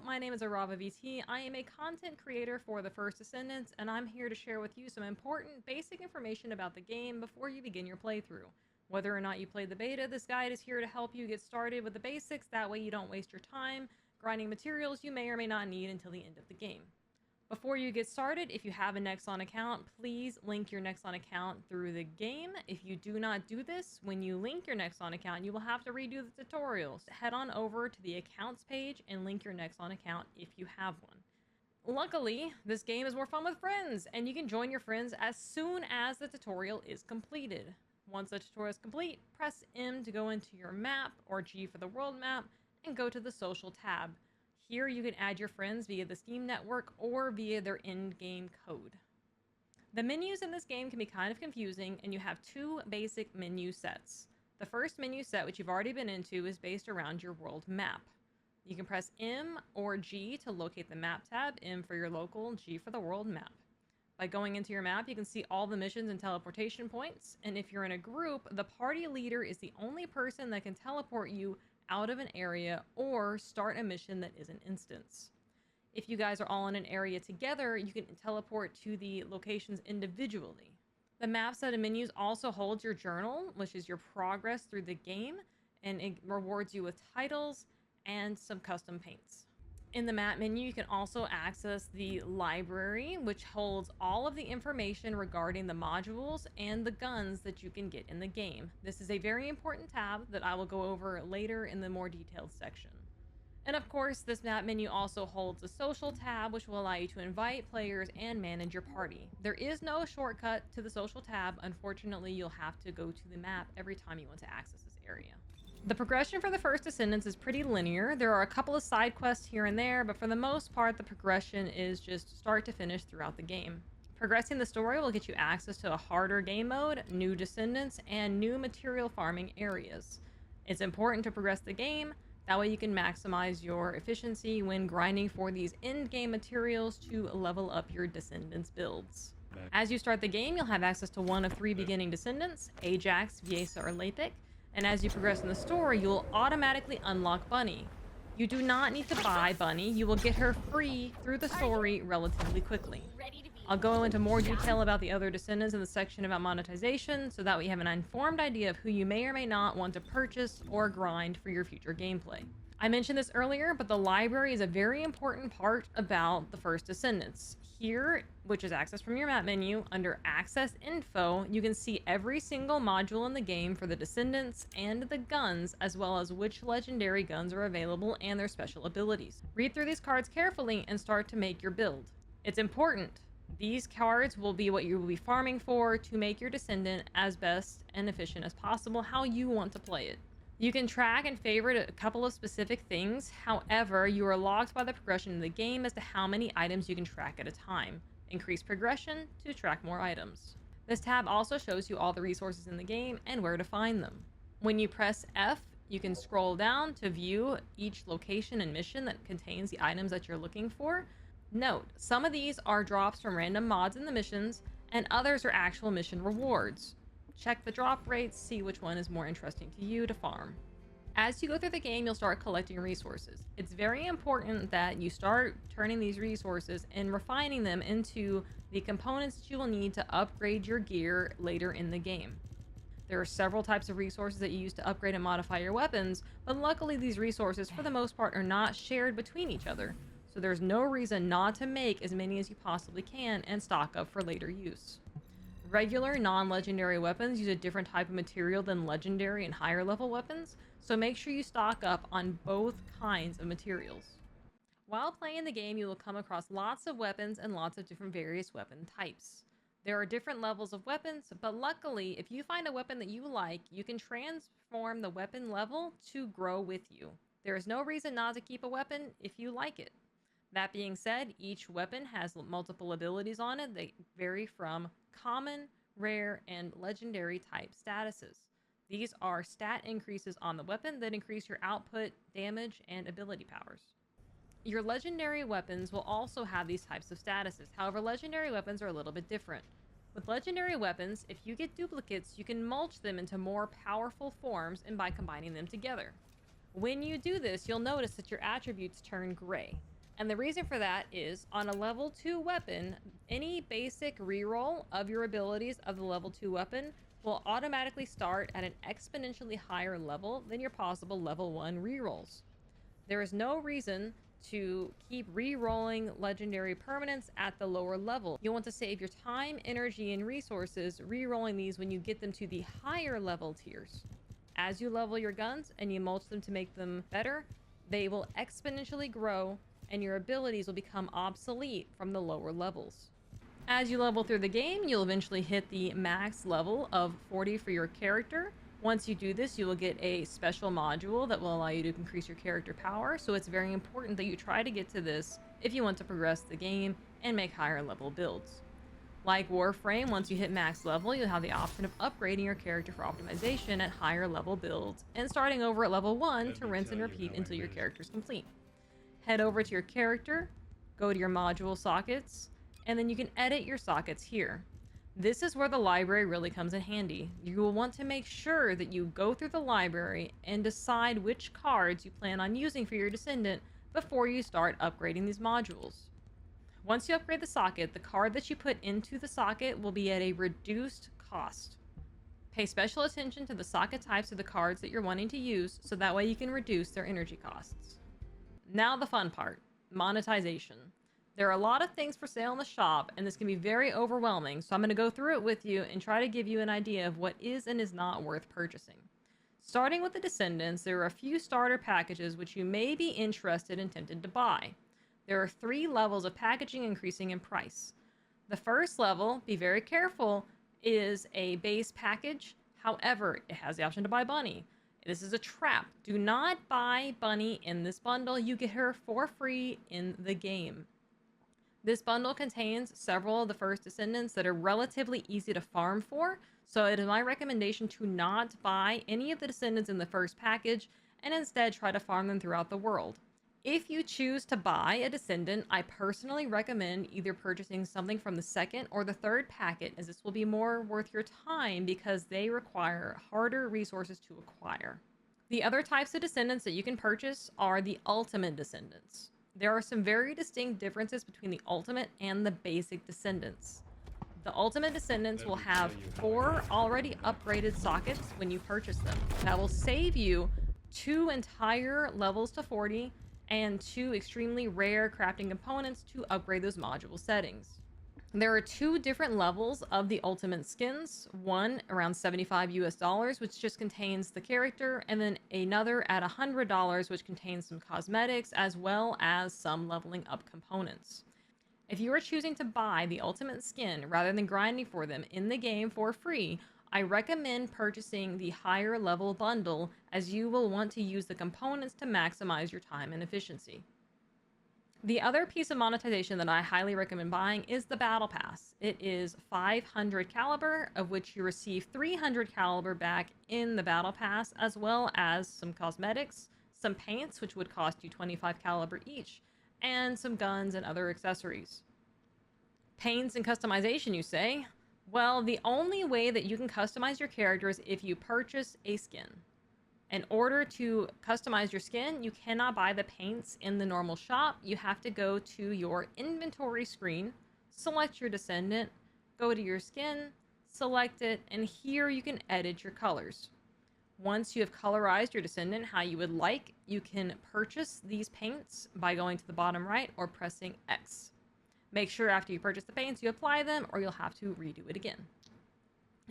Hello, my name is Arava VT. I am a content creator for the first Descendants, and I'm here to share with you some important basic information about the game before you begin your playthrough. Whether or not you played the beta, this guide is here to help you get started with the basics, that way you don't waste your time grinding materials you may or may not need until the end of the game. Before you get started, if you have a Nexon account, please link your Nexon account through the game. If you do not do this, when you link your Nexon account, you will have to redo the tutorials. Head on over to the accounts page and link your Nexon account if you have one. Luckily, this game is more fun with friends, and you can join your friends as soon as the tutorial is completed. Once the tutorial is complete, press M to go into your map, or G for the world map, and go to the social tab. Here you can add your friends via the Steam network or via their in-game code. The menus in this game can be kind of confusing, and you have two basic menu sets. The first menu set, which you've already been into, is based around your world map. You can press M or G to locate the map tab, M for your local, G for the world map. By going into your map, you can see all the missions and teleportation points, and if you're in a group, the party leader is the only person that can teleport you out of an area or start a mission that is an instance. If you guys are all in an area together, you can teleport to the locations individually. The map set of menus also holds your journal, which is your progress through the game, and it rewards you with titles and some custom paints. In the map menu, you can also access the library, which holds all of the information regarding the modules and the guns that you can get in the game. This is a very important tab that I will go over later in the more detailed section. And of course, this map menu also holds a social tab, which will allow you to invite players and manage your party. There is no shortcut to the social tab. Unfortunately, you'll have to go to the map every time you want to access this area. The progression for the first Descendants is pretty linear. There are a couple of side quests here and there, but for the most part, the progression is just start to finish throughout the game. Progressing the story will get you access to a harder game mode, new Descendants, and new material farming areas. It's important to progress the game, that way you can maximize your efficiency when grinding for these end-game materials to level up your Descendants builds. As you start the game, you'll have access to one of three beginning Descendants, Ajax, Viesa, or Lapik. And as you progress in the story, you will automatically unlock Bunny. You do not need to buy Bunny. You will get her free through the story relatively quickly. I'll go into more detail about the other Descendants in the section about monetization, so that we have an informed idea of who you may or may not want to purchase or grind for your future gameplay. I mentioned this earlier, but the library is a very important part about the first Descendants. Here, which is accessed from your map menu, under Access Info, you can see every single module in the game for the Descendants and the guns, as well as which legendary guns are available and their special abilities. Read through these cards carefully and start to make your build. It's important. These cards will be what you will be farming for to make your Descendant as best and efficient as possible how you want to play it. You can track and favorite a couple of specific things. However, you are locked by the progression in the game as to how many items you can track at a time. Increase progression to track more items. This tab also shows you all the resources in the game and where to find them. When you press F, you can scroll down to view each location and mission that contains the items that you're looking for. Note, some of these are drops from random mods in the missions, and others are actual mission rewards. Check the drop rates, see which one is more interesting to you to farm. As you go through the game, you'll start collecting resources. It's very important that you start turning these resources and refining them into the components that you will need to upgrade your gear later in the game. There are several types of resources that you use to upgrade and modify your weapons, but luckily these resources, for the most part, are not shared between each other. So there's no reason not to make as many as you possibly can and stock up for later use. Regular non-legendary weapons use a different type of material than legendary and higher level weapons, so make sure you stock up on both kinds of materials. While playing the game, you will come across lots of weapons and lots of different various weapon types. There are different levels of weapons, but luckily, if you find a weapon that you like, you can transform the weapon level to grow with you. There is no reason not to keep a weapon if you like it. That being said, each weapon has multiple abilities on it. They vary from common, rare, and legendary type statuses. These are stat increases on the weapon that increase your output, damage, and ability powers. Your legendary weapons will also have these types of statuses. However, legendary weapons are a little bit different. With legendary weapons, if you get duplicates, you can mulch them into more powerful forms and by combining them together. When you do this, you'll notice that your attributes turn gray. And the reason for that is on a level 2 weapon, any basic reroll of your abilities of the level 2 weapon will automatically start at an exponentially higher level than your possible level 1 rerolls. There is no reason to keep re-rolling legendary permanents at the lower level. You'll want to save your time, energy, and resources re-rolling these when you get them to the higher level tiers. As you level your guns and you mulch them to make them better, they will exponentially grow and your abilities will become obsolete from the lower levels. As you level through the game, you'll eventually hit the max level of 40 for your character. Once you do this, you will get a special module that will allow you to increase your character power, so it's very important that you try to get to this if you want to progress the game and make higher level builds. Like Warframe, once you hit max level, you'll have the option of upgrading your character for optimization at higher level builds, and starting over at level 1 to rinse and repeat until your character is complete. Head over to your character, go to your module sockets, and then you can edit your sockets here. This is where the library really comes in handy. You will want to make sure that you go through the library and decide which cards you plan on using for your Descendant before you start upgrading these modules. Once you upgrade the socket, the card that you put into the socket will be at a reduced cost. Pay special attention to the socket types of the cards that you're wanting to use so that way you can reduce their energy costs. Now the fun part, monetization. There are a lot of things for sale in the shop, and this can be very overwhelming, so I'm going to go through it with you and try to give you an idea of what is and is not worth purchasing. Starting with the Descendants, there are a few starter packages which you may be interested and tempted to buy. There are 3 levels of packaging increasing in price. The first level, be very careful, is a base package. However, it has the option to buy Bunny. This is a trap. Do not buy Bunny in this bundle. You get her for free in the game. This bundle contains several of the first Descendants that are relatively easy to farm for, so it is my recommendation to not buy any of the Descendants in the first package and instead try to farm them throughout the world. If you choose to buy a Descendant, I personally recommend either purchasing something from the second or the third packet, as this will be more worth your time because they require harder resources to acquire. The other types of Descendants that you can purchase are the Ultimate Descendants. There are some very distinct differences between the Ultimate and the basic Descendants. The Ultimate Descendants will have 4 already upgraded sockets when you purchase them. That will save you 2 entire levels to 40 and 2 extremely rare crafting components to upgrade those module settings. There are 2 different levels of the Ultimate skins, one around $75 which just contains the character, and then another at $100 which contains some cosmetics as well as some leveling up components. If you are choosing to buy the Ultimate skin rather than grinding for them in the game for free, I recommend purchasing the higher level bundle, as you will want to use the components to maximize your time and efficiency. The other piece of monetization that I highly recommend buying is the Battlepass. It is 500 caliber, of which you receive 300 caliber back in the Battlepass, as well as some cosmetics, some paints, which would cost you 25 caliber each, and some guns and other accessories. Paints and customization, you say? Well, the only way that you can customize your character is if you purchase a skin. In order to customize your skin, you cannot buy the paints in the normal shop. You have to go to your inventory screen, select your Descendant, go to your skin, select it, and here you can edit your colors. Once you have colorized your Descendant how you would like, you can purchase these paints by going to the bottom right or pressing X. Make sure after you purchase the paints you apply them, or you'll have to redo it again.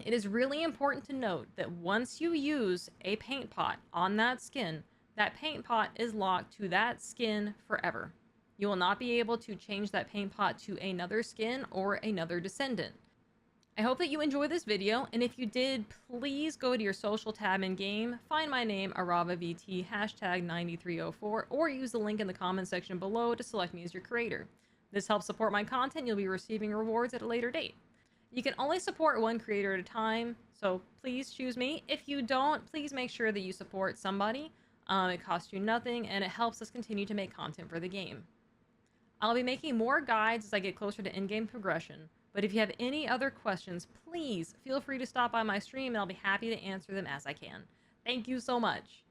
It is really important to note that once you use a paint pot on that skin, that paint pot is locked to that skin forever. You will not be able to change that paint pot to another skin or another Descendant. I hope that you enjoyed this video, and if you did, please go to your social tab in game, find my name, AravaVT, hashtag 9304, or use the link in the comment section below to select me as your creator. This helps support my content. You'll be receiving rewards at a later date. You can only support one creator at a time, so please choose me. If you don't, please make sure that you support somebody. It costs you nothing, and it helps us continue to make content for the game. I'll be making more guides as I get closer to in-game progression, but if you have any other questions, please feel free to stop by my stream, and I'll be happy to answer them as I can. Thank you so much.